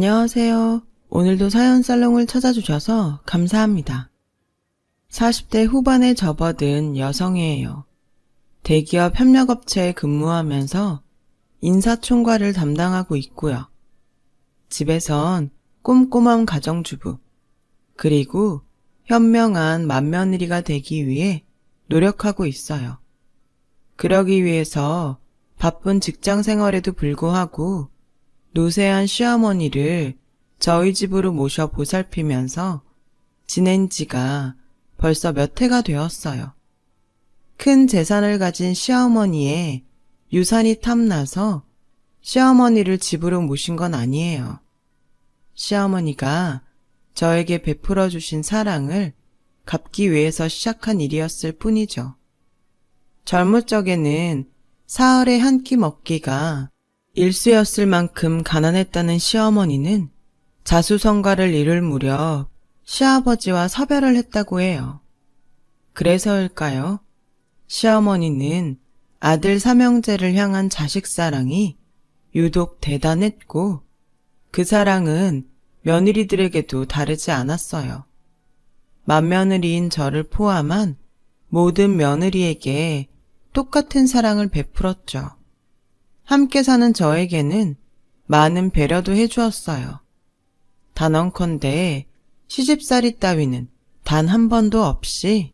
안녕하세요. 오늘도 사연 살롱을 찾아주셔서 감사합니다. 40대 후반에 접어든 여성이에요. 대기업 협력업체에 근무하면서 인사총괄을 담당하고 있고요. 집에선 꼼꼼한 가정주부, 그리고 현명한 맏며느리가 되기 위해 노력하고 있어요. 그러기 위해서 바쁜 직장 생활에도 불구하고 노쇠한 시어머니를 저희 집으로 모셔 보살피면서 지낸 지가 벌써 몇 해가 되었어요. 큰 재산을 가진 시어머니의 유산이 탐나서 시어머니를 집으로 모신 건 아니에요. 시어머니가 저에게 베풀어 주신 사랑을 갚기 위해서 시작한 일이었을 뿐이죠. 젊을 적에는 사흘에 한 끼 먹기가 일쑤였을 만큼 가난했다는 시어머니는 자수성가를 이룰 무렵 시아버지와 사별을 했다고 해요. 그래서일까요? 시어머니는 아들 삼형제를 향한 자식 사랑이 유독 대단했고 그 사랑은 며느리들에게도 다르지 않았어요. 맏며느리인 저를 포함한 모든 며느리에게 똑같은 사랑을 베풀었죠. 함께 사는 저에게는 많은 배려도 해주었어요. 단언컨대 시집살이 따위는 단 한 번도 없이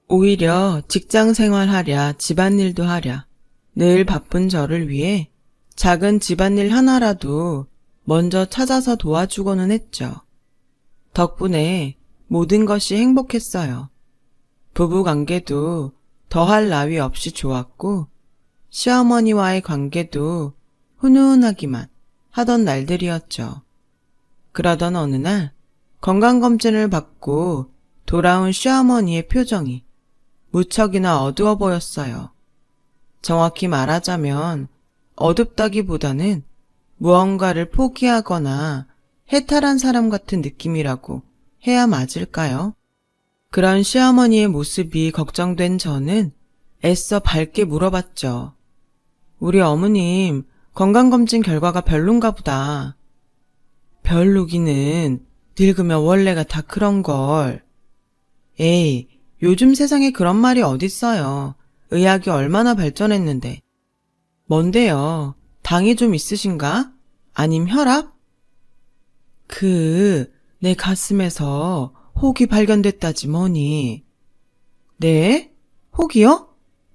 오히려 직장 생활하랴 집안일도 하랴 늘 바쁜 저를 위해 작은 집안일 하나라도 먼저 찾아서 도와주고는 했죠. 덕분에 모든 것이 행복했어요. 부부관계도 더할 나위 없이 좋았고 시어머니와의 관계도 훈훈하기만 하던 날들이었죠. 그러던 어느 날 건강검진을 받고 돌아온 시어머니의 표정이 무척이나 어두워 보였어요. 정확히 말하자면 어둡다기보다는 무언가를 포기하거나 해탈한 사람 같은 느낌이라고 해야 맞을까요? 그런 시어머니의 모습이 걱정된 저는 애써 밝게 물어봤죠. 우리 어머님 건강검진 결과가 별론가 보다. 별로기는 늙으면 원래가 다 그런걸. 에이, 요즘 세상에 그런 말이 어딨어요. 의학이 얼마나 발전했는데. 뭔데요? 당이 좀 있으신가? 아님 혈압? 내 가슴에서 혹이 발견됐다지 뭐니. 네? 혹이요?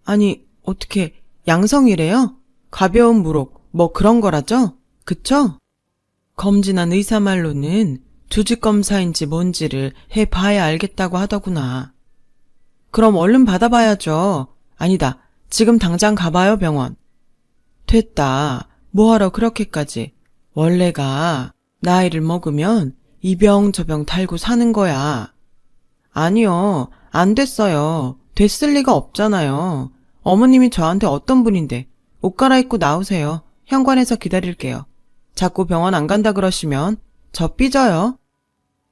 아니, 어떻게 양성이래요? 가벼운 무록, 뭐 그런 거라죠? 그쵸? 검진한 의사 말로는 조직검사인지 뭔지를 해봐야 알겠다고 하더구나. 그럼 얼른 받아봐야죠. 아니다, 지금 당장 가봐요, 병원. 됐다. 뭐하러 그렇게까지. 원래가 나이를 먹으면 이 병 저 병 달고 사는 거야. 아니요, 안 됐어요. 됐을 리가 없잖아요. 어머님이 저한테 어떤 분인데. 옷 갈아입고 나오세요. 현관에서 기다릴게요. 자꾸 병원 안 간다 그러시면 저 삐져요.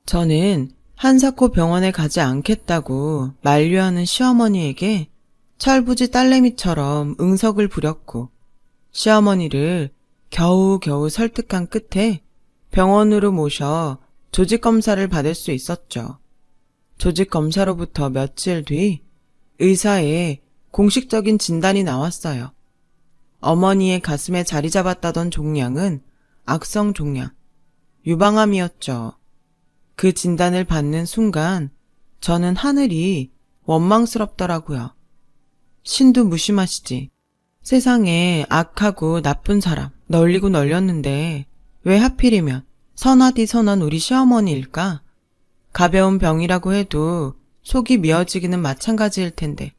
저는 한사코 병원에 가지 않겠다고 만류하는 시어머니에게 철부지 딸내미처럼 응석을 부렸고 시어머니를 겨우겨우 설득한 끝에 병원으로 모셔 조직검사를 받을 수 있었죠. 조직검사로부터 며칠 뒤 의사의 공식적인 진단이 나왔어요. 어머니의 가슴에 자리 잡았다던 종양은 악성 종양, 유방암이었죠. 그 진단을 받는 순간 저는 하늘이 원망스럽더라고요. 신도 무심하시지. 세상에 악하고 나쁜 사람 널리고 널렸는데 왜 하필이면 선하디 선한 우리 시어머니일까? 가벼운 병이라고 해도 속이 미어지기는 마찬가지일 텐데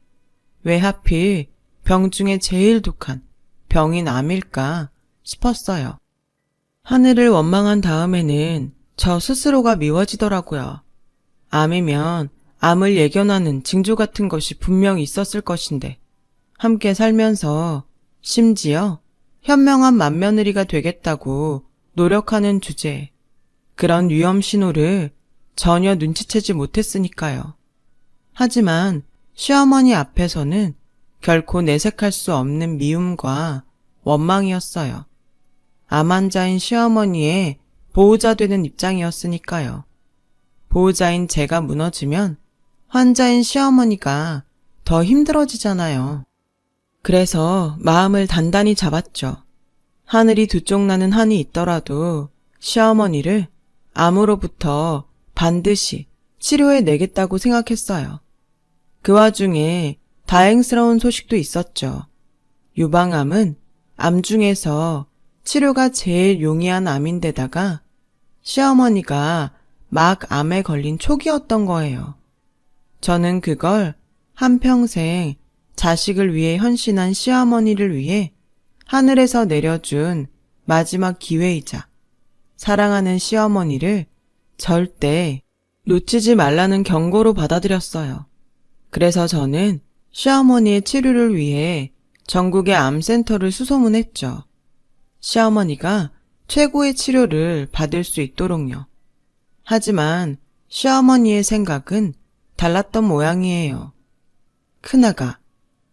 왜 하필 병 중에 제일 독한 병인 암일까 싶었어요. 하늘을 원망한 다음에는 저 스스로가 미워지더라고요. 암이면 암을 예견하는 징조 같은 것이 분명히 있었을 것인데 함께 살면서 심지어 현명한 맏며느리가 되겠다고 노력하는 주제에 그런 위험 신호를 전혀 눈치채지 못했으니까요. 하지만 시어머니 앞에서는 결코 내색할 수 없는 미움과 원망이었어요. 암 환자인 시어머니의 보호자 되는 입장이었으니까요. 보호자인 제가 무너지면 환자인 시어머니가 더 힘들어지잖아요. 그래서 마음을 단단히 잡았죠. 하늘이 두 쪽 나는 한이 있더라도 시어머니를 암으로부터 반드시 치료해 내겠다고 생각했어요. 그 와중에 다행스러운 소식도 있었죠. 유방암은 암 중에서 치료가 제일 용이한 암인데다가 시어머니가 막 암에 걸린 초기였던 거예요. 저는 그걸 한평생 자식을 위해 헌신한 시어머니를 위해 하늘에서 내려준 마지막 기회이자 사랑하는 시어머니를 절대 놓치지 말라는 경고로 받아들였어요. 그래서 저는 시어머니의 치료를 위해 전국의 암센터를 수소문했죠. 시어머니가 최고의 치료를 받을 수 있도록요. 하지만 시어머니의 생각은 달랐던 모양이에요. 큰아가,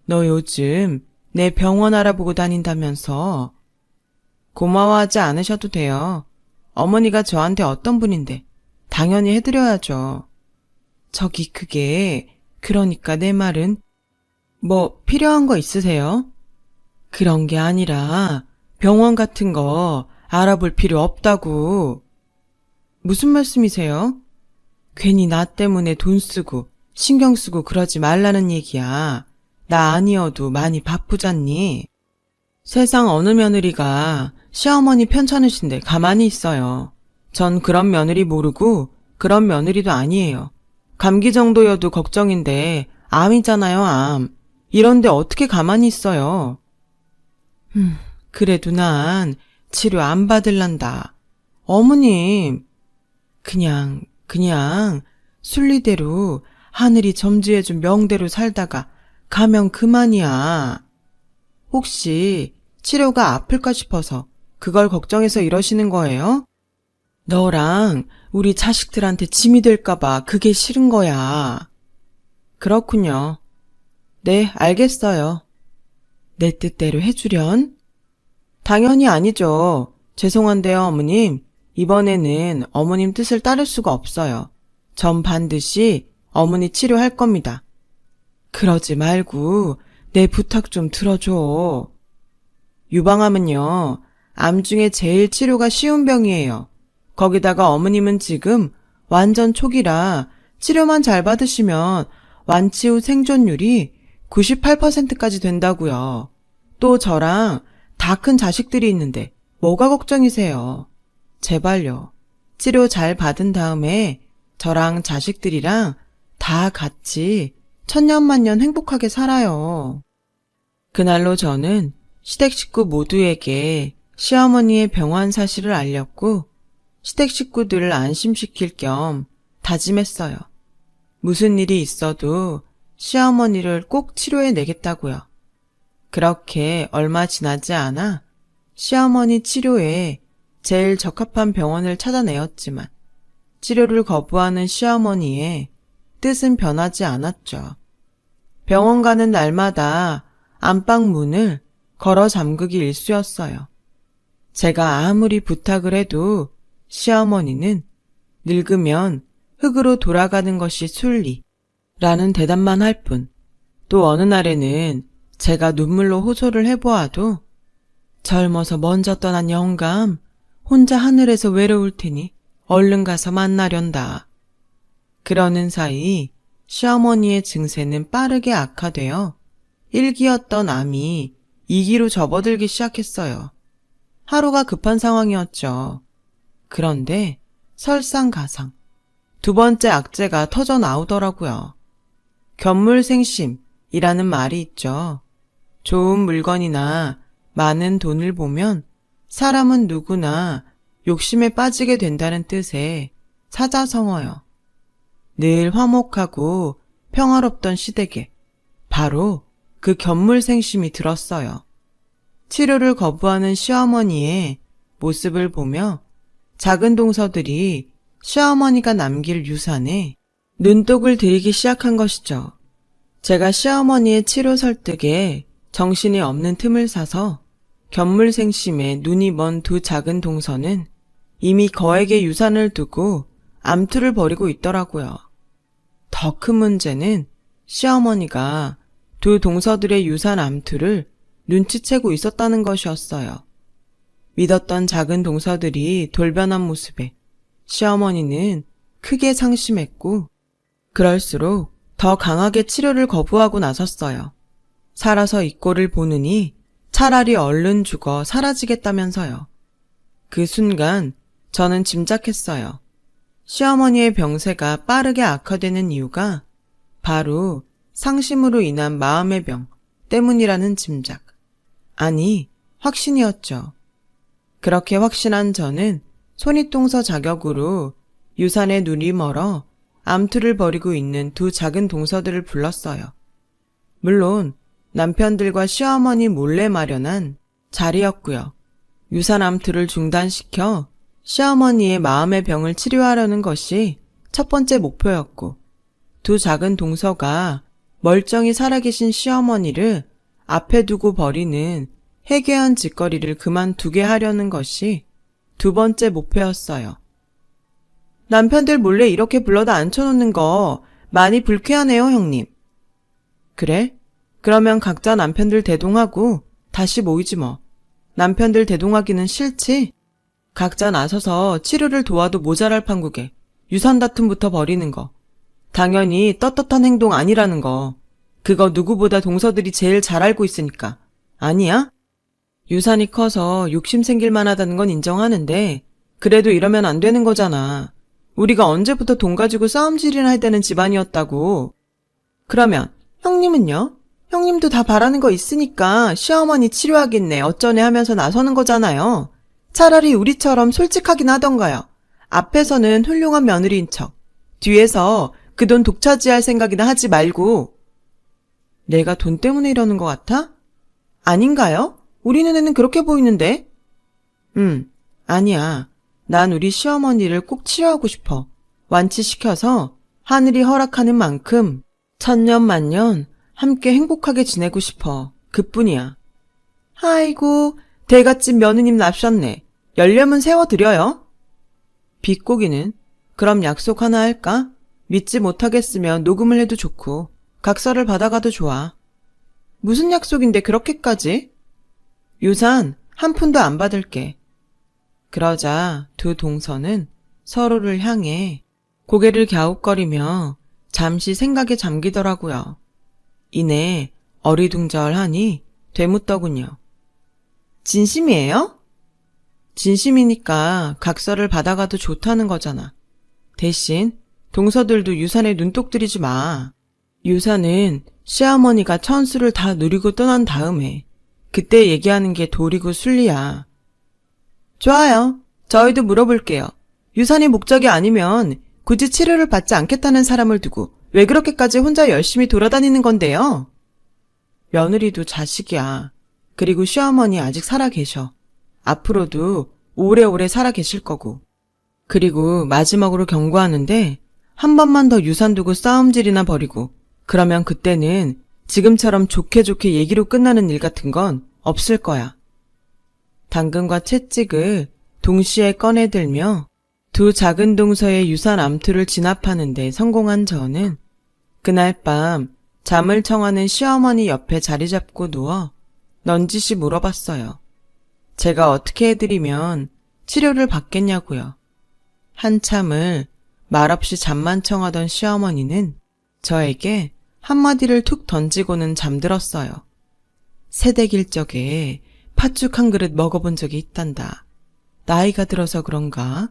너 요즘 내 병원 알아보고 다닌다면서. 고마워하지 않으셔도 돼요. 어머니가 저한테 어떤 분인데 당연히 해드려야죠. 저기 그러니까 내 말은 뭐 필요한 거 있으세요? 그런 게 아니라 병원 같은 거 알아볼 필요 없다고. 무슨 말씀이세요? 괜히 나 때문에 돈 쓰고 신경 쓰고 그러지 말라는 얘기야. 나 아니어도 많이 바쁘잖니. 세상 어느 며느리가 시어머니 편찮으신데 가만히 있어요. 전 그런 며느리 모르고 그런 며느리도 아니에요. 감기 정도여도 걱정인데 암이잖아요, 암. 이런데 어떻게 가만히 있어요. 그래도 난 치료 안 받을란다. 어머님, 그냥 순리대로 하늘이 점지해준 명대로 살다가 가면 그만이야. 혹시 치료가 아플까 싶어서 그걸 걱정해서 이러시는 거예요? 너랑 우리 자식들한테 짐이 될까봐 그게 싫은 거야. 그렇군요. 네, 알겠어요. 내 뜻대로 해주련? 당연히 아니죠. 죄송한데요, 어머님. 이번에는 어머님 뜻을 따를 수가 없어요. 전 반드시 어머니 치료할 겁니다. 그러지 말고 내 부탁 좀 들어줘. 유방암은요, 암 중에 제일 치료가 쉬운 병이에요. 거기다가 어머님은 지금 완전 초기라 치료만 잘 받으시면 완치 후 생존율이 98%까지 된다고요. 또 저랑 다 큰 자식들이 있는데 뭐가 걱정이세요? 제발요. 치료 잘 받은 다음에 저랑 자식들이랑 다 같이 천년만년 행복하게 살아요. 그날로 저는 시댁 식구 모두에게 시어머니의 병환 사실을 알렸고 시댁 식구들을 안심시킬 겸 다짐했어요. 무슨 일이 있어도 시어머니를 꼭 치료해 내겠다고요. 그렇게 얼마 지나지 않아 시어머니 치료에 제일 적합한 병원을 찾아내었지만 치료를 거부하는 시어머니의 뜻은 변하지 않았죠. 병원 가는 날마다 안방 문을 걸어 잠그기 일쑤였어요. 제가 아무리 부탁을 해도 시어머니는 늙으면 흙으로 돌아가는 것이 순리라는 대답만 할 뿐, 또 어느 날에는 제가 눈물로 호소를 해보아도 젊어서 먼저 떠난 영감, 혼자 하늘에서 외로울 테니 얼른 가서 만나련다. 그러는 사이 시어머니의 증세는 빠르게 악화되어 1기였던 암이 2기로 접어들기 시작했어요. 하루가 급한 상황이었죠. 그런데 설상가상 두 번째 악재가 터져 나오더라고요. 견물생심이라는 말이 있죠. 좋은 물건이나 많은 돈을 보면 사람은 누구나 욕심에 빠지게 된다는 뜻의 사자성어요. 늘 화목하고 평화롭던 시댁에 바로 그 견물생심이 들었어요. 치료를 거부하는 시어머니의 모습을 보며 작은 동서들이 시어머니가 남길 유산에 눈독을 들이기 시작한 것이죠. 제가 시어머니의 치료 설득에 정신이 없는 틈을 사서 견물생심에 눈이 먼 두 작은 동서는 이미 거액의 유산을 두고 암투를 벌이고 있더라고요. 더 큰 문제는 시어머니가 두 동서들의 유산 암투를 눈치채고 있었다는 것이었어요. 믿었던 작은 동서들이 돌변한 모습에 시어머니는 크게 상심했고 그럴수록 더 강하게 치료를 거부하고 나섰어요. 살아서 이 꼴을 보느니 차라리 얼른 죽어 사라지겠다면서요. 그 순간 저는 짐작했어요. 시어머니의 병세가 빠르게 악화되는 이유가 바로 상심으로 인한 마음의 병 때문이라는 짐작. 아니, 확신이었죠. 그렇게 확신한 저는 손윗동서 자격으로 유산에 눈이 멀어 암투를 벌이고 있는 두 작은 동서들을 불렀어요. 물론 남편들과 시어머니 몰래 마련한 자리였고요. 유산 암투를 중단시켜 시어머니의 마음의 병을 치료하려는 것이 첫 번째 목표였고 두 작은 동서가 멀쩡히 살아계신 시어머니를 앞에 두고 벌이는 해괴한 짓거리를 그만두게 하려는 것이 두 번째 목표였어요. 남편들 몰래 이렇게 불러다 앉혀놓는 거 많이 불쾌하네요, 형님. 그래? 그러면 각자 남편들 대동하고 다시 모이지 뭐. 남편들 대동하기는 싫지? 각자 나서서 치료를 도와도 모자랄 판국에 유산 다툼부터 벌이는 거. 당연히 떳떳한 행동 아니라는 거. 그거 누구보다 동서들이 제일 잘 알고 있으니까. 아니야? 유산이 커서 욕심 생길 만하다는 건 인정하는데 그래도 이러면 안 되는 거잖아. 우리가 언제부터 돈 가지고 싸움질이나 해야 되는 집안이었다고. 그러면 형님은요? 형님도 다 바라는 거 있으니까 시어머니 치료하겠네 어쩌네 하면서 나서는 거잖아요. 차라리 우리처럼 솔직하긴 하던가요. 앞에서는 훌륭한 며느리인 척, 뒤에서 그 돈 독차지할 생각이나 하지 말고. 내가 돈 때문에 이러는 것 같아? 아닌가요? 우리 눈에는 그렇게 보이는데? 아니야. 난 우리 시어머니를 꼭 치료하고 싶어. 완치시켜서 하늘이 허락하는 만큼 천년만년 함께 행복하게 지내고 싶어. 그뿐이야. 아이고, 대갓집 며느님 납셨네. 열려면 세워드려요. 비꼬기는 그럼 약속 하나 할까? 믿지 못하겠으면 녹음을 해도 좋고 각서를 받아가도 좋아. 무슨 약속인데 그렇게까지? 유산 한 푼도 안 받을게. 그러자 두 동서는 서로를 향해 고개를 갸웃거리며 잠시 생각에 잠기더라고요. 이내 어리둥절하니 되묻더군요. 진심이에요? 진심이니까 각서를 받아가도 좋다는 거잖아. 대신 동서들도 유산에 눈독 들이지 마. 유산은 시어머니가 천수를 다 누리고 떠난 다음에 그때 얘기하는 게 도리고 순리야. 좋아요. 저희도 물어볼게요. 유산이 목적이 아니면 굳이 치료를 받지 않겠다는 사람을 두고 왜 그렇게까지 혼자 열심히 돌아다니는 건데요? 며느리도 자식이야. 그리고 시어머니 아직 살아계셔. 앞으로도 오래오래 살아계실 거고. 그리고 마지막으로 경고하는데 한 번만 더 유산 두고 싸움질이나 벌이고 그러면 그때는 지금처럼 좋게 좋게 얘기로 끝나는 일 같은 건 없을 거야. 당근과 채찍을 동시에 꺼내들며 두 작은 동서의 유산 암투를 진압하는 데 성공한 저는 그날 밤 잠을 청하는 시어머니 옆에 자리 잡고 누워 넌지시 물어봤어요. 제가 어떻게 해드리면 치료를 받겠냐고요. 한참을 말없이 잠만 청하던 시어머니는 저에게 한마디를 툭 던지고는 잠들었어요. 새댁일 적에 팥죽 한 그릇 먹어본 적이 있단다. 나이가 들어서 그런가?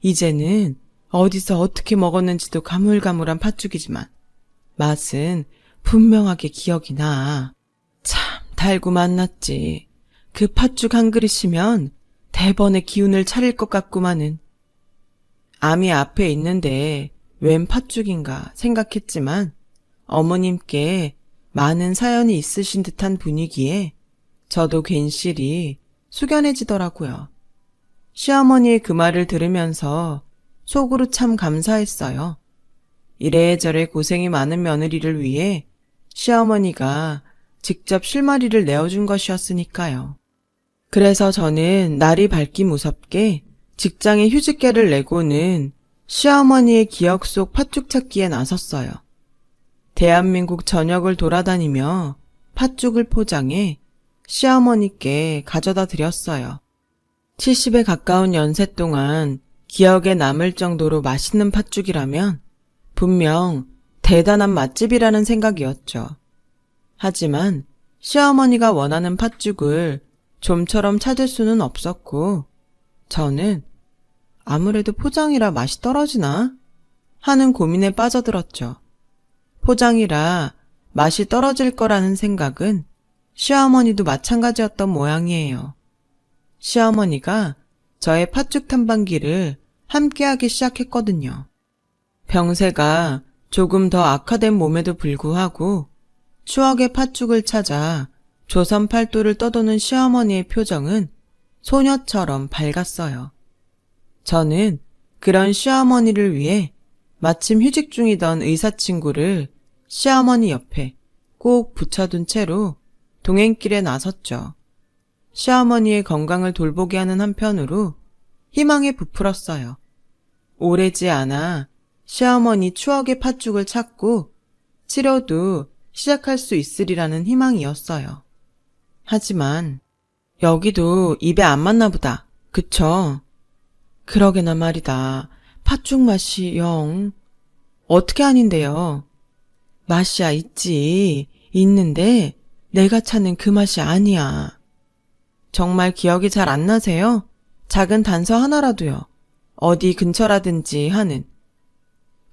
이제는 어디서 어떻게 먹었는지도 가물가물한 팥죽이지만 맛은 분명하게 기억이 나. 참 달고 맛났지. 그 팥죽 한 그릇이면 대번에 기운을 차릴 것 같구마는. 암이 앞에 있는데 웬 팥죽인가 생각했지만 어머님께 많은 사연이 있으신 듯한 분위기에 저도 괜시리 숙연해지더라고요. 시어머니의 그 말을 들으면서 속으로 참 감사했어요. 이래저래 고생이 많은 며느리를 위해 시어머니가 직접 실마리를 내어준 것이었으니까요. 그래서 저는 날이 밝기 무섭게 직장에 휴직계를 내고는 시어머니의 기억 속 팥죽 찾기에 나섰어요. 대한민국 전역을 돌아다니며 팥죽을 포장해 시어머니께 가져다 드렸어요. 70에 가까운 연세 동안 기억에 남을 정도로 맛있는 팥죽이라면 분명 대단한 맛집이라는 생각이었죠. 하지만 시어머니가 원하는 팥죽을 좀처럼 찾을 수는 없었고 저는 아무래도 포장이라 맛이 떨어지나 하는 고민에 빠져들었죠. 포장이라 맛이 떨어질 거라는 생각은 시어머니도 마찬가지였던 모양이에요. 시어머니가 저의 팥죽 탐방기를 함께하기 시작했거든요. 병세가 조금 더 악화된 몸에도 불구하고 추억의 팥죽을 찾아 조선 팔도를 떠도는 시어머니의 표정은 소녀처럼 밝았어요. 저는 그런 시어머니를 위해 마침 휴직 중이던 의사친구를 시어머니 옆에 꼭 붙여둔 채로 동행길에 나섰죠. 시어머니의 건강을 돌보게 하는 한편으로 희망에 부풀었어요. 오래지 않아 시어머니 추억의 팥죽을 찾고 치료도 시작할 수 있으리라는 희망이었어요. 하지만 여기도 입에 안 맞나 보다. 그쵸? 그러게나 말이다. 팥죽 맛이 영. 어떻게 아닌데요? 맛이야 있지. 있는데 내가 찾는 그 맛이 아니야. 정말 기억이 잘 안 나세요? 작은 단서 하나라도요. 어디 근처라든지 하는.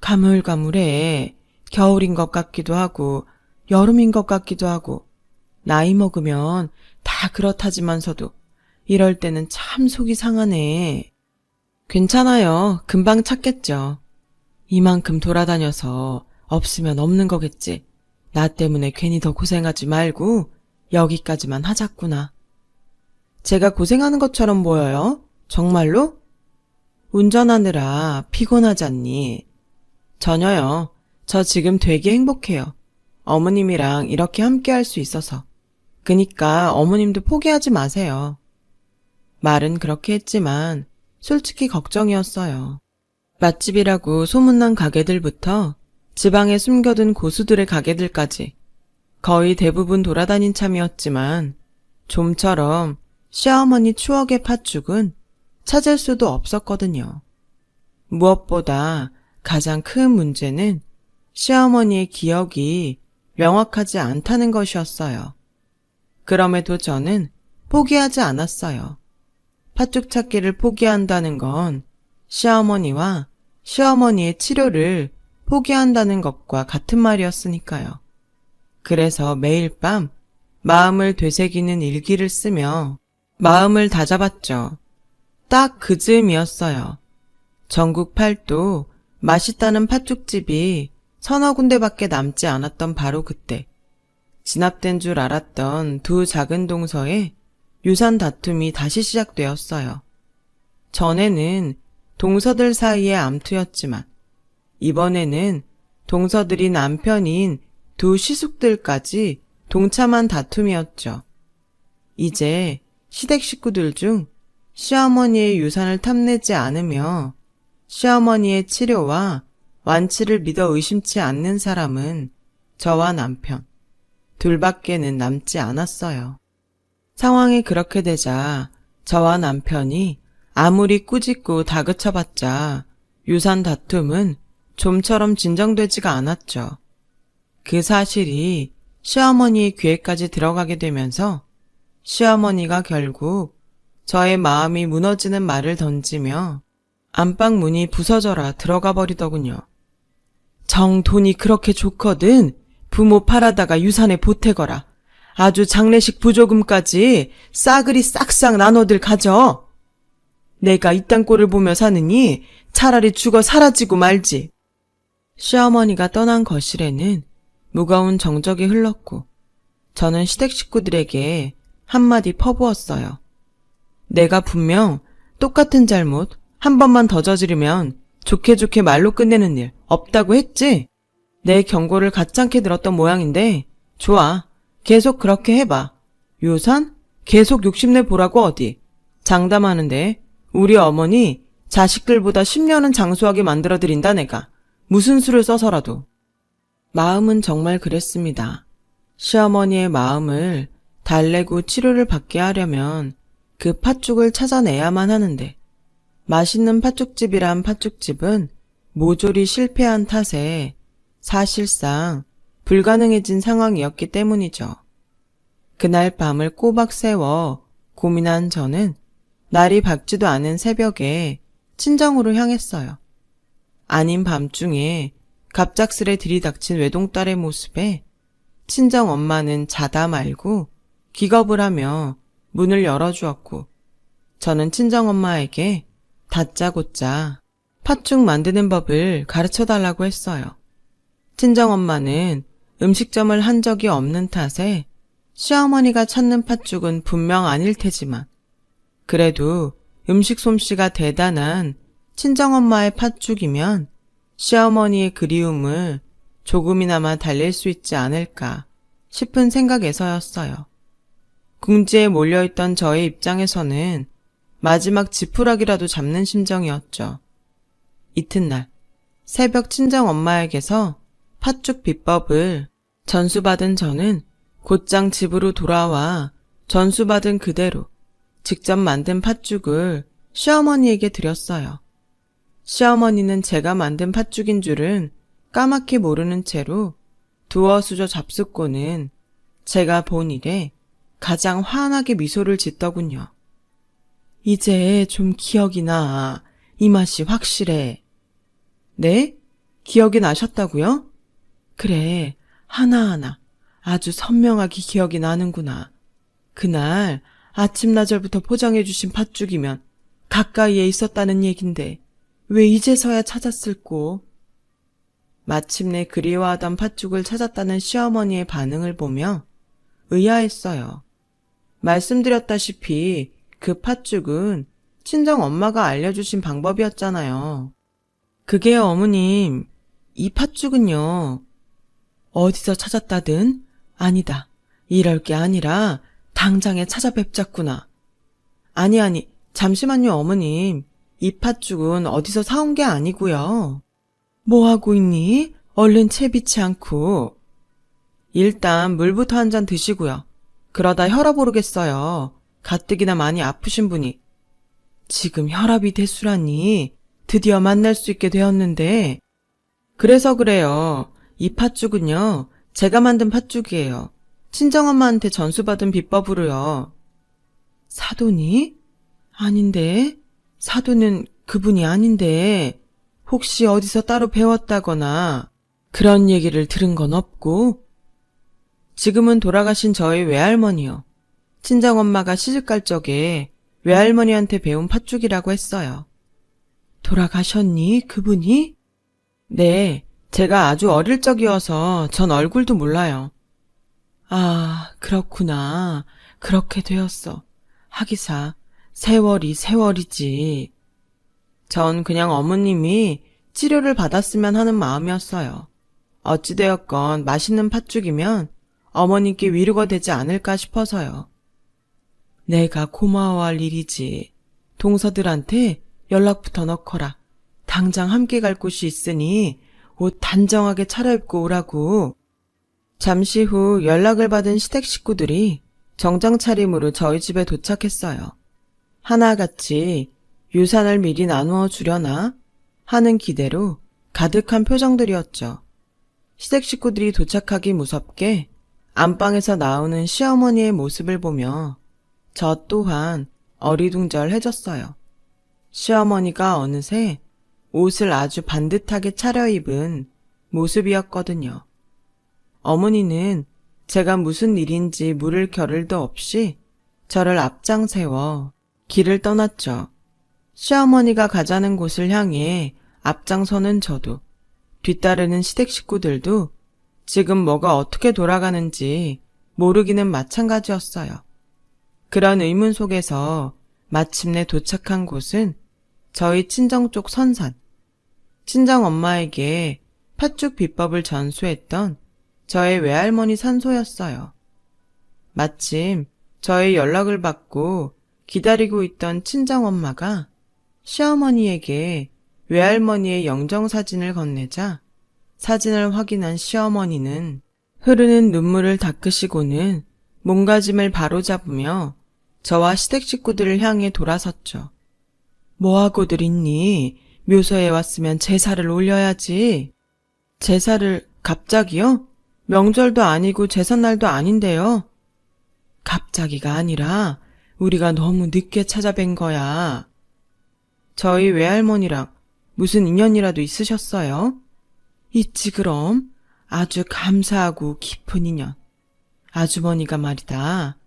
가물가물해. 겨울인 것 같기도 하고 여름인 것 같기도 하고 나이 먹으면 다 그렇다지만서도 이럴 때는 참 속이 상하네. 괜찮아요. 금방 찾겠죠. 이만큼 돌아다녀서 없으면 없는 거겠지. 나 때문에 괜히 더 고생하지 말고 여기까지만 하자꾸나. 제가 고생하는 것처럼 보여요? 정말로? 운전하느라 피곤하잖니. 전혀요. 저 지금 되게 행복해요. 어머님이랑 이렇게 함께 할 수 있어서. 그니까 어머님도 포기하지 마세요. 말은 그렇게 했지만 솔직히 걱정이었어요. 맛집이라고 소문난 가게들부터 지방에 숨겨둔 고수들의 가게들까지 거의 대부분 돌아다닌 참이었지만 좀처럼 시어머니 추억의 팥죽은 찾을 수도 없었거든요. 무엇보다 가장 큰 문제는 시어머니의 기억이 명확하지 않다는 것이었어요. 그럼에도 저는 포기하지 않았어요. 팥죽 찾기를 포기한다는 건 시어머니와 시어머니의 치료를 포기한다는 것과 같은 말이었으니까요. 그래서 매일 밤 마음을 되새기는 일기를 쓰며 마음을 다잡았죠. 딱 그 즈음이었어요. 전국 팔도 맛있다는 팥죽집이 서너 군데밖에 남지 않았던 바로 그때. 진압된 줄 알았던 두 작은 동서에 유산 다툼이 다시 시작되었어요. 전에는 동서들 사이의 암투였지만 이번에는 동서들이 남편인 두 시숙들까지 동참한 다툼이었죠. 이제 시댁 식구들 중 시어머니의 유산을 탐내지 않으며 시어머니의 치료와 완치를 믿어 의심치 않는 사람은 저와 남편 둘밖에는 남지 않았어요. 상황이 그렇게 되자 저와 남편이 아무리 꾸짖고 다그쳐봤자 유산 다툼은 좀처럼 진정되지가 않았죠. 그 사실이 시어머니의 귀에까지 들어가게 되면서 시어머니가 결국 저의 마음이 무너지는 말을 던지며 안방 문이 부서져라 들어가 버리더군요. 정 돈이 그렇게 좋거든 부모 팔아다가 유산에 보태거라. 아주 장례식 부조금까지 싸그리 싹싹 나눠들 가져. 내가 이딴 꼴을 보며 사느니 차라리 죽어 사라지고 말지. 시어머니가 떠난 거실에는 무거운 정적이 흘렀고 저는 시댁 식구들에게 한마디 퍼부었어요. 내가 분명 똑같은 잘못 한 번만 더 저지르면 좋게 좋게 말로 끝내는 일 없다고 했지? 내 경고를 가짜게 들었던 모양인데 좋아. 계속 그렇게 해봐. 유산? 계속 욕심내 보라고 어디. 장담하는데 우리 어머니 자식들보다 10년은 장수하게 만들어드린다 내가. 무슨 수를 써서라도. 마음은 정말 그랬습니다. 시어머니의 마음을 달래고 치료를 받게 하려면 그 팥죽을 찾아내야만 하는데 맛있는 팥죽집이란 팥죽집은 모조리 실패한 탓에 사실상 불가능해진 상황이었기 때문이죠. 그날 밤을 꼬박 새워 고민한 저는 날이 밝지도 않은 새벽에 친정으로 향했어요. 아닌 밤중에 갑작스레 들이닥친 외동딸의 모습에 친정 엄마는 자다 말고 기겁을 하며 문을 열어주었고 저는 친정 엄마에게 다짜고짜 팥죽 만드는 법을 가르쳐달라고 했어요. 친정 엄마는 음식점을 한 적이 없는 탓에 시어머니가 찾는 팥죽은 분명 아닐 테지만 그래도 음식 솜씨가 대단한 친정엄마의 팥죽이면 시어머니의 그리움을 조금이나마 달랠 수 있지 않을까 싶은 생각에서였어요. 궁지에 몰려있던 저의 입장에서는 마지막 지푸라기라도 잡는 심정이었죠. 이튿날 새벽 친정엄마에게서 팥죽 비법을 전수받은 저는 곧장 집으로 돌아와 전수받은 그대로 직접 만든 팥죽을 시어머니에게 드렸어요. 시어머니는 제가 만든 팥죽인 줄은 까맣게 모르는 채로 두어 수저 잡숫고는 제가 본 일에 가장 환하게 미소를 짓더군요. 이제 좀 기억이 나. 이 맛이 확실해. 네? 기억이 나셨다고요? 그래, 하나하나 아주 선명하게 기억이 나는구나. 그날 아침나절부터 포장해 주신 팥죽이면 가까이에 있었다는 얘긴데 왜 이제서야 찾았을꼬? 마침내 그리워하던 팥죽을 찾았다는 시어머니의 반응을 보며 의아했어요. 말씀드렸다시피 그 팥죽은 친정 엄마가 알려주신 방법이었잖아요. 그게요, 어머님. 이 팥죽은요. 어디서 찾았다든? 아니다. 이럴 게 아니라 당장에 찾아뵙자꾸나. 아니, 잠시만요, 어머님. 이 팥죽은 어디서 사온 게 아니고요. 뭐 하고 있니? 얼른 채비치 않고. 일단 물부터 한 잔 드시고요. 그러다 혈압 오르겠어요. 가뜩이나 많이 아프신 분이. 지금 혈압이 대수라니 드디어 만날 수 있게 되었는데. 그래서 그래요. 이 팥죽은요. 제가 만든 팥죽이에요. 친정엄마한테 전수받은 비법으로요. 사돈이? 아닌데. 사돈은 그분이 아닌데. 혹시 어디서 따로 배웠다거나 그런 얘기를 들은 건 없고? 지금은 돌아가신 저희 외할머니요. 친정엄마가 시집갈 적에 외할머니한테 배운 팥죽이라고 했어요. 돌아가셨니? 그분이? 네, 제가 아주 어릴 적이어서 전 얼굴도 몰라요. 아, 그렇구나. 그렇게 되었어. 하기사, 세월이지. 전 그냥 어머님이 치료를 받았으면 하는 마음이었어요. 어찌되었건 맛있는 팥죽이면 어머님께 위로가 되지 않을까 싶어서요. 내가 고마워할 일이지. 동서들한테 연락부터 넣거라. 당장 함께 갈 곳이 있으니 옷 단정하게 차려입고 오라고. 잠시 후 연락을 받은 시댁 식구들이 정장 차림으로 저희 집에 도착했어요. 하나같이 유산을 미리 나누어 주려나 하는 기대로 가득한 표정들이었죠. 시댁 식구들이 도착하기 무섭게 안방에서 나오는 시어머니의 모습을 보며 저 또한 어리둥절해졌어요. 시어머니가 어느새 옷을 아주 반듯하게 차려입은 모습이었거든요. 어머니는 제가 무슨 일인지 물을 겨를도 없이 저를 앞장 세워 길을 떠났죠. 시어머니가 가자는 곳을 향해 앞장서는 저도, 뒤따르는 시댁 식구들도 지금 뭐가 어떻게 돌아가는지 모르기는 마찬가지였어요. 그런 의문 속에서 마침내 도착한 곳은 저희 친정 쪽 선산. 친정 엄마에게 팥죽 비법을 전수했던 저의 외할머니 산소였어요. 마침 저의 연락을 받고 기다리고 있던 친정 엄마가 시어머니에게 외할머니의 영정사진을 건네자 사진을 확인한 시어머니는 흐르는 눈물을 닦으시고는 몸가짐을 바로잡으며 저와 시댁 식구들을 향해 돌아섰죠. 뭐하고들 있니? 묘소에 왔으면 제사를 올려야지. 제사를 갑자기요? 명절도 아니고 제삿날도 아닌데요. 갑자기가 아니라 우리가 너무 늦게 찾아뵌 거야. 저희 외할머니랑 무슨 인연이라도 있으셨어요? 있지 그럼. 아주 감사하고 깊은 인연. 아주머니가 말이다.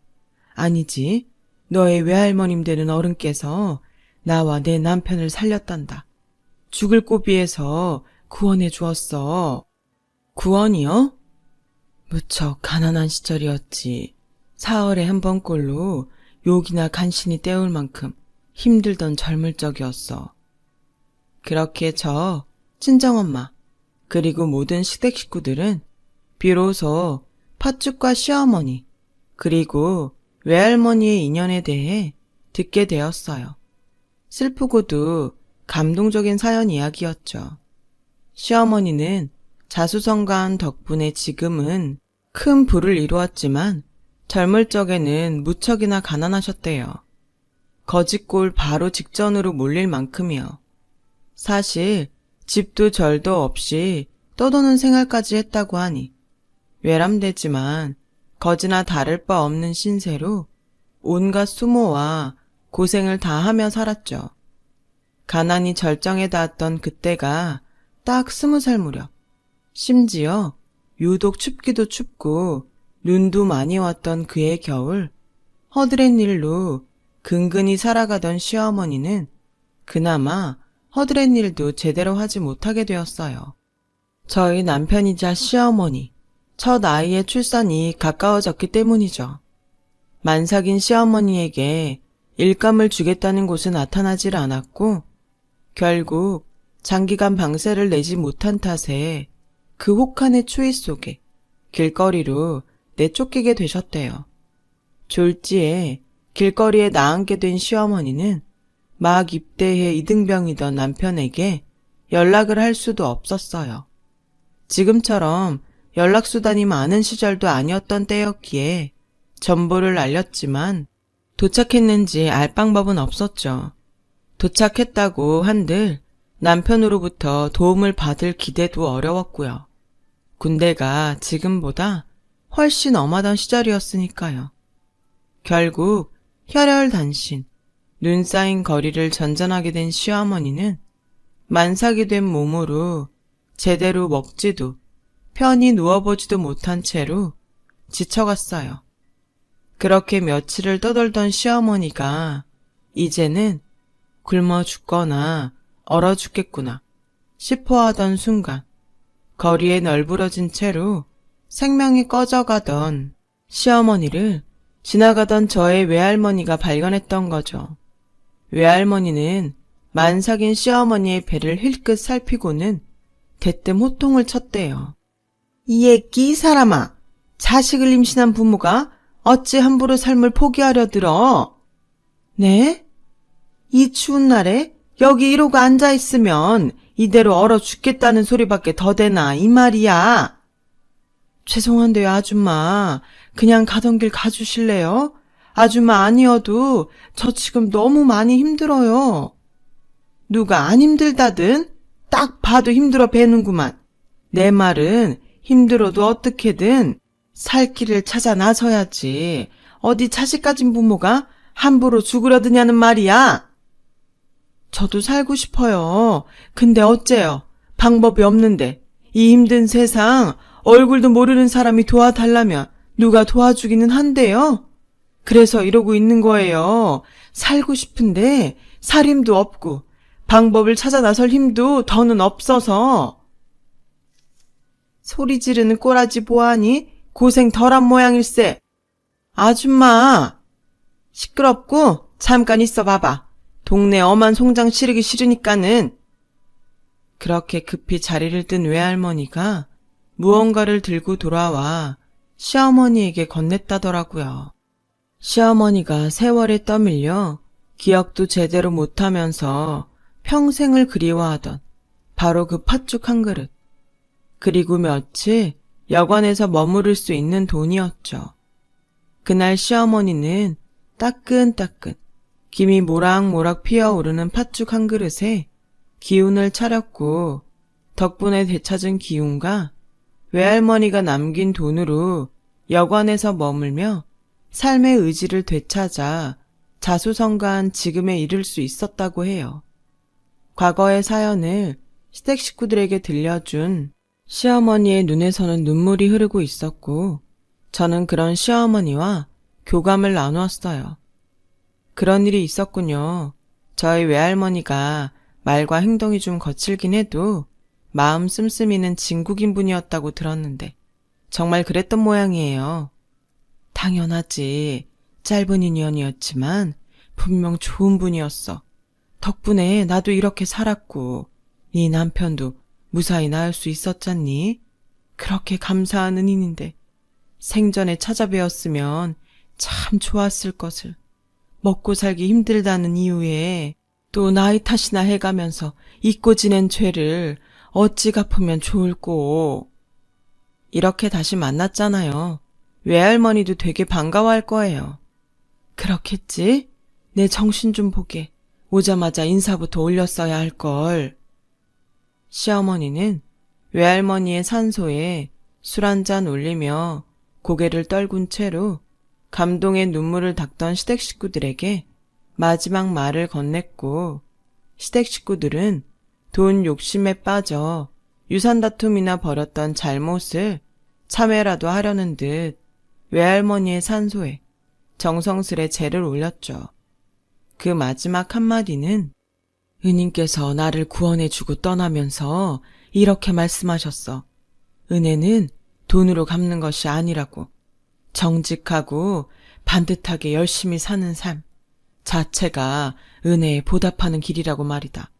아니지. 너의 외할머님 되는 어른께서 나와 내 남편을 살렸단다. 죽을 고비에서 구원해 주었어. 구원이요? 무척 가난한 시절이었지. 사흘에 한 번꼴로 욕이나 간신히 때울 만큼 힘들던 젊을 적이었어. 그렇게 저, 친정엄마, 그리고 모든 시댁 식구들은 비로소 팥죽과 시어머니, 그리고 외할머니의 인연에 대해 듣게 되었어요. 슬프고도 감동적인 사연 이야기였죠. 시어머니는 자수성가한 덕분에 지금은 큰 부를 이루었지만 젊을 적에는 무척이나 가난하셨대요. 거짓골 바로 직전으로 몰릴 만큼이요. 사실 집도 절도 없이 떠도는 생활까지 했다고 하니 외람되지만 거지나 다를 바 없는 신세로 온갖 수모와 고생을 다하며 살았죠. 가난이 절정에 닿았던 그때가 딱 20살 무렵. 심지어 유독 춥기도 춥고 눈도 많이 왔던 그해 겨울, 허드렛 일로 근근히 살아가던 시어머니는 그나마 허드렛 일도 제대로 하지 못하게 되었어요. 저희 남편이자 시어머니, 첫 아이의 출산이 가까워졌기 때문이죠. 만삭인 시어머니에게 일감을 주겠다는 곳은 나타나질 않았고 결국 장기간 방세를 내지 못한 탓에 그 혹한의 추위 속에 길거리로 내쫓기게 되셨대요. 졸지에 길거리에 나앉게 된 시어머니는 막 입대해 이등병이던 남편에게 연락을 할 수도 없었어요. 지금처럼 연락수단이 많은 시절도 아니었던 때였기에 전보를 알렸지만 도착했는지 알 방법은 없었죠. 도착했다고 한들 남편으로부터 도움을 받을 기대도 어려웠고요. 군대가 지금보다 훨씬 엄하던 시절이었으니까요. 결국 혈혈단신, 눈 쌓인 거리를 전전하게 된 시어머니는 만삭이 된 몸으로 제대로 먹지도 편히 누워보지도 못한 채로 지쳐갔어요. 그렇게 며칠을 떠돌던 시어머니가 이제는 굶어 죽거나 얼어 죽겠구나 싶어하던 순간 거리에 널브러진 채로 생명이 꺼져가던 시어머니를 지나가던 저의 외할머니가 발견했던 거죠. 외할머니는 만삭인 시어머니의 배를 힐끗 살피고는 대뜸 호통을 쳤대요. 이 애끼 사람아, 자식을 임신한 부모가 어찌 함부로 삶을 포기하려 들어? 네? 이 추운 날에 여기 이러고 앉아있으면 이대로 얼어 죽겠다는 소리밖에 더 되나 이 말이야. 죄송한데요 아줌마, 그냥 가던 길 가주실래요? 아줌마 아니어도 저 지금 너무 많이 힘들어요. 누가 안 힘들다든 딱 봐도 힘들어 배는구만. 내 말은 힘들어도 어떻게든 살 길을 찾아 나서야지. 어디 자식 가진 부모가 함부로 죽으려 드냐는 말이야. 저도 살고 싶어요. 근데 어째요? 방법이 없는데. 이 힘든 세상 얼굴도 모르는 사람이 도와달라면 누가 도와주기는 한데요. 그래서 이러고 있는 거예요. 살고 싶은데 살 힘도 없고 방법을 찾아 나설 힘도 더는 없어서. 소리 지르는 꼬라지 보아하니 고생 덜한 모양일세. 아줌마, 시끄럽고 잠깐 있어 봐봐. 동네 엄한 송장 치르기 싫으니까는. 그렇게 급히 자리를 뜬 외할머니가 무언가를 들고 돌아와 시어머니에게 건넸다더라고요. 시어머니가 세월에 떠밀려 기억도 제대로 못하면서 평생을 그리워하던 바로 그 팥죽 한 그릇. 그리고 며칠 여관에서 머무를 수 있는 돈이었죠. 그날 시어머니는 따끈따끈 김이 모락모락 피어오르는 팥죽 한 그릇에 기운을 차렸고 덕분에 되찾은 기운과 외할머니가 남긴 돈으로 여관에서 머물며 삶의 의지를 되찾아 자수성가한 지금에 이를 수 있었다고 해요. 과거의 사연을 시댁 식구들에게 들려준 시어머니의 눈에서는 눈물이 흐르고 있었고 저는 그런 시어머니와 교감을 나누었어요. 그런 일이 있었군요. 저희 외할머니가 말과 행동이 좀 거칠긴 해도 마음 씀씀이는 진국인 분이었다고 들었는데 정말 그랬던 모양이에요. 당연하지. 짧은 인연이었지만 분명 좋은 분이었어. 덕분에 나도 이렇게 살았고 네 남편도 무사히 나을 수 있었잖니? 그렇게 감사한 은인인데 생전에 찾아뵈었으면 참 좋았을 것을. 먹고 살기 힘들다는 이유에 또 나이 탓이나 해가면서 잊고 지낸 죄를 어찌 갚으면 좋을꼬. 이렇게 다시 만났잖아요. 외할머니도 되게 반가워할 거예요. 그렇겠지? 내 정신 좀 보게. 오자마자 인사부터 올렸어야 할걸. 시어머니는 외할머니의 산소에 술 한 잔 올리며 고개를 떨군 채로 감동의 눈물을 닦던 시댁 식구들에게 마지막 말을 건넸고 시댁 식구들은 돈 욕심에 빠져 유산 다툼이나 벌였던 잘못을 참회라도 하려는 듯 외할머니의 산소에 정성스레 제를 올렸죠. 그 마지막 한마디는 은인께서 나를 구원해주고 떠나면서 이렇게 말씀하셨어. 은혜는 돈으로 갚는 것이 아니라고. 정직하고 반듯하게 열심히 사는 삶 자체가 은혜에 보답하는 길이라고 말이다.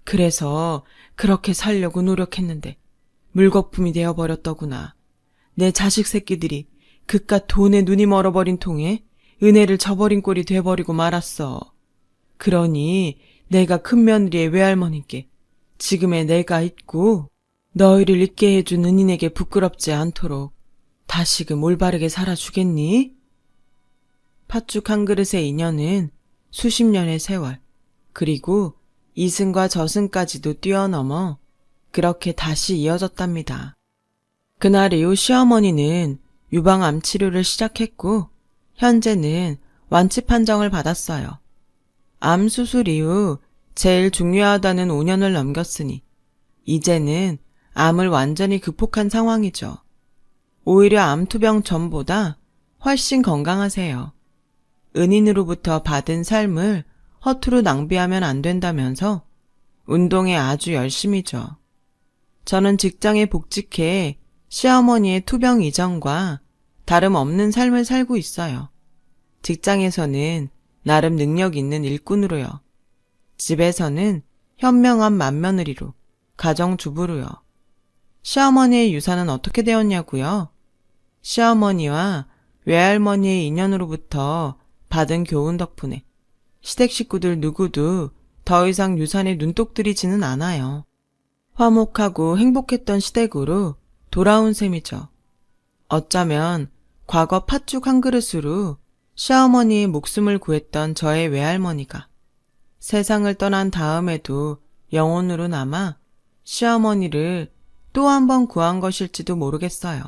그래서 그렇게 살려고 노력했는데 물거품이 되어버렸더구나. 내 자식 새끼들이 그깟 돈에 눈이 멀어버린 통에 은혜를 저버린 꼴이 돼버리고 말았어. 그러니 내가 큰며느리의 외할머니께 지금의 내가 있고 너희를 있게 해준 은인에게 부끄럽지 않도록 다시금 올바르게 살아주겠니? 팥죽 한 그릇의 인연은 수십 년의 세월 그리고 이승과 저승까지도 뛰어넘어 그렇게 다시 이어졌답니다. 그날 이후 시어머니는 유방암 치료를 시작했고 현재는 완치 판정을 받았어요. 암 수술 이후 제일 중요하다는 5년을 넘겼으니 이제는 암을 완전히 극복한 상황이죠. 오히려 암투병 전보다 훨씬 건강하세요. 은인으로부터 받은 삶을 허투루 낭비하면 안 된다면서 운동에 아주 열심이죠. 저는 직장에 복직해 시어머니의 투병 이전과 다름없는 삶을 살고 있어요. 직장에서는 나름 능력 있는 일꾼으로요. 집에서는 현명한 맏며느리로, 가정주부로요. 시어머니의 유산은 어떻게 되었냐고요? 시어머니와 외할머니의 인연으로부터 받은 교훈 덕분에 시댁 식구들 누구도 더 이상 유산에 눈독 들이지는 않아요. 화목하고 행복했던 시댁으로 돌아온 셈이죠. 어쩌면 과거 팥죽 한 그릇으로 시어머니의 목숨을 구했던 저의 외할머니가 세상을 떠난 다음에도 영혼으로 남아 시어머니를 또 한 번 구한 것일지도 모르겠어요.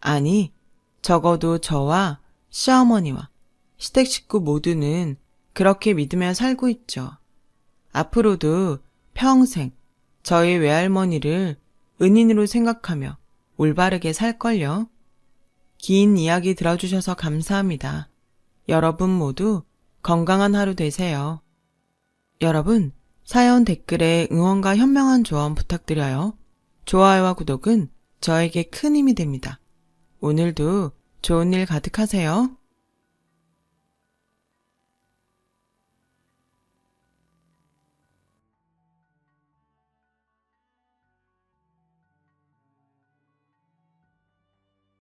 아니, 적어도 저와 시어머니와 시댁 식구 모두는 그렇게 믿으며 살고 있죠. 앞으로도 평생 저희 외할머니를 은인으로 생각하며 올바르게 살걸요. 긴 이야기 들어주셔서 감사합니다. 여러분 모두 건강한 하루 되세요. 여러분, 사연 댓글에 응원과 현명한 조언 부탁드려요. 좋아요와 구독은 저에게 큰 힘이 됩니다. 오늘도 좋은 일 가득하세요.